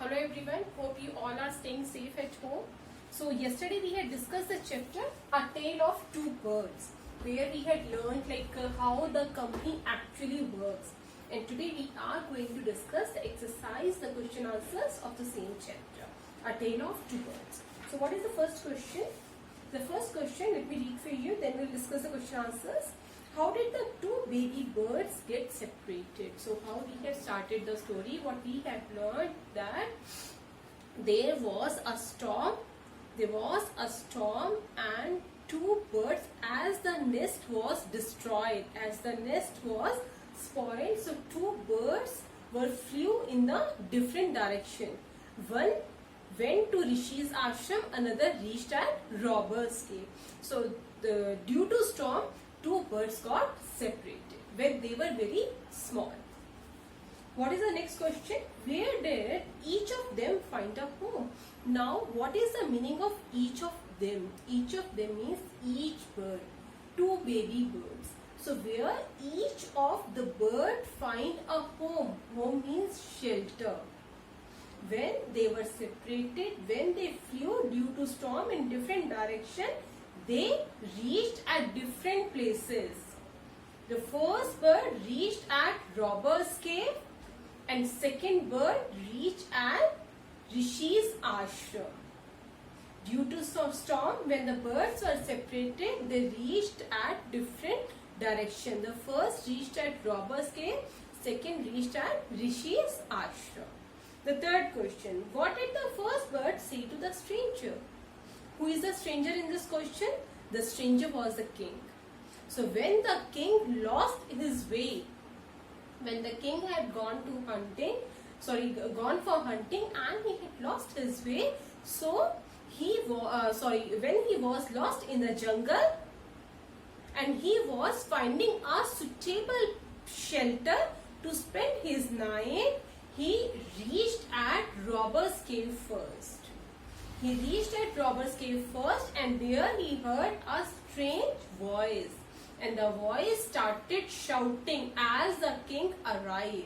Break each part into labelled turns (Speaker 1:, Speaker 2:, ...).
Speaker 1: Hello everyone, hope you all are staying safe at home. So yesterday we had discussed the chapter A Tale of Two Birds, where we had learned how the company actually works. And today we are going to discuss the exercise, the question answers of the same chapter, A Tale of Two Birds. So what is the first question? The first question, let me read for you, then we'll discuss the question answers. How did the two baby birds get separated? So how we have started the story, what we have learned that there was a storm and two birds, as the nest was destroyed, as the nest was spoiled, so two birds flew in the different direction. One went to Rishi's ashram, another reached at robber's cave. So due to storm, two birds got separated when they were very small. What is the next question? Where did each of them find a home? Now, what is the meaning of each of them? Each of them means each bird, two baby birds. So where each of the bird find a home? Home means shelter. When they were separated, when they flew due to storm in different direction, they reached at different places. The first bird reached at robber's cave and second bird reached at Rishi's ashram. Due to storm, when the birds were separated, they reached at different direction. The first reached at robber's cave, second reached at Rishi's ashram. The third question, what did the first bird say to the stranger? Who is the stranger in this question? The stranger was the king. So when the king lost his way, when the king had gone for hunting and he had lost his way, so when he was lost in the jungle and he was finding a suitable shelter to spend his night, he reached at robber's cave first. He reached at robber's cave first and there he heard a strange voice. And the voice started shouting as the king arrived.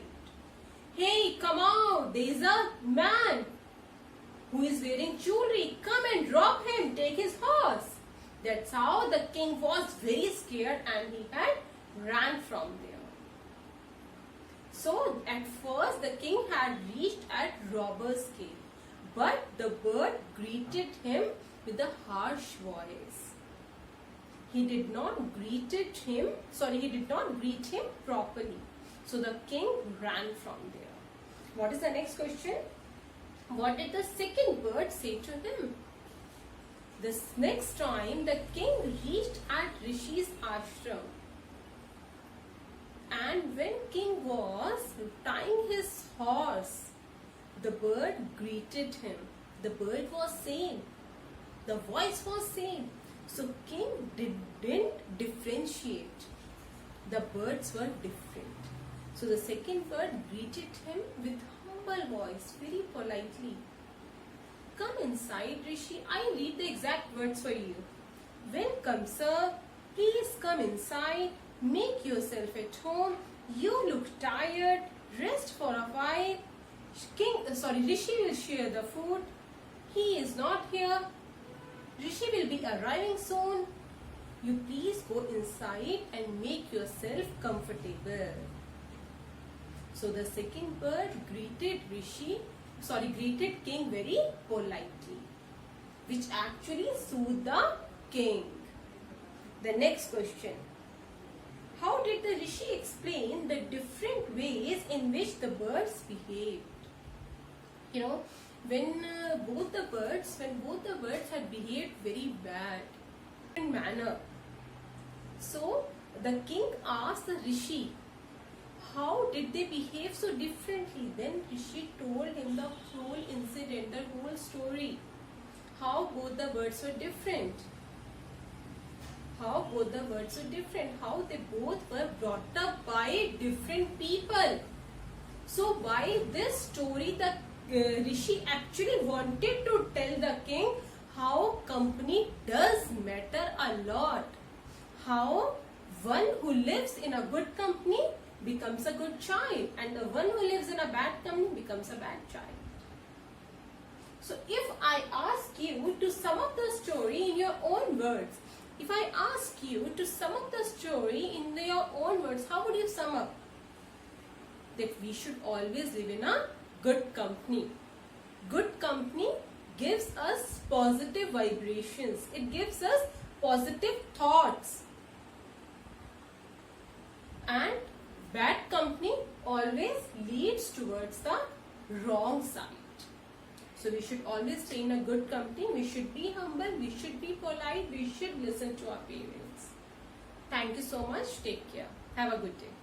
Speaker 1: Hey, come out! There is a man who is wearing jewelry. Come and rob him. Take his horse. That's how the king was very scared and he had ran from there. So at first the king had reached at robber's cave. But the bird greeted him with a harsh voice. He did not greet him properly. So the king ran from there. What is the next question? What did the second bird say to him? This next time the king reached at Rishi's ashram. And when king was tying his horse, the bird greeted him. The bird was same. The voice was same. So king didn't differentiate. The birds were different. So the second bird greeted him with humble voice, very politely. Come inside, Rishi. I read the exact words for you. Welcome, sir. Please come inside. Make yourself at home. You look tired. Rest for a while. Rishi will share the food. He is not here. Rishi will be arriving soon. You please go inside and make yourself comfortable. So the second bird greeted king very politely, which actually soothed the king. The next question. How did the Rishi explain the different ways in which the birds behaved? When both the birds had behaved very bad in manner. So the king asked the Rishi, how did they behave so differently? Then Rishi told him the whole incident, the whole story. How both the birds were different. How they both were brought up by different people. So by this story, the Rishi actually wanted to tell the king how company does matter a lot. How one who lives in a good company becomes a good child and the one who lives in a bad company becomes a bad child. So if I ask you to sum up the story in your own words, if I ask you to sum up the story in your own words, how would you sum up? That we should always live in a good company. Good company gives us positive vibrations. It gives us positive thoughts. And bad company always leads towards the wrong side. So we should always stay in a good company. We should be humble. We should be polite. We should listen to our parents. Thank you so much. Take care. Have a good day.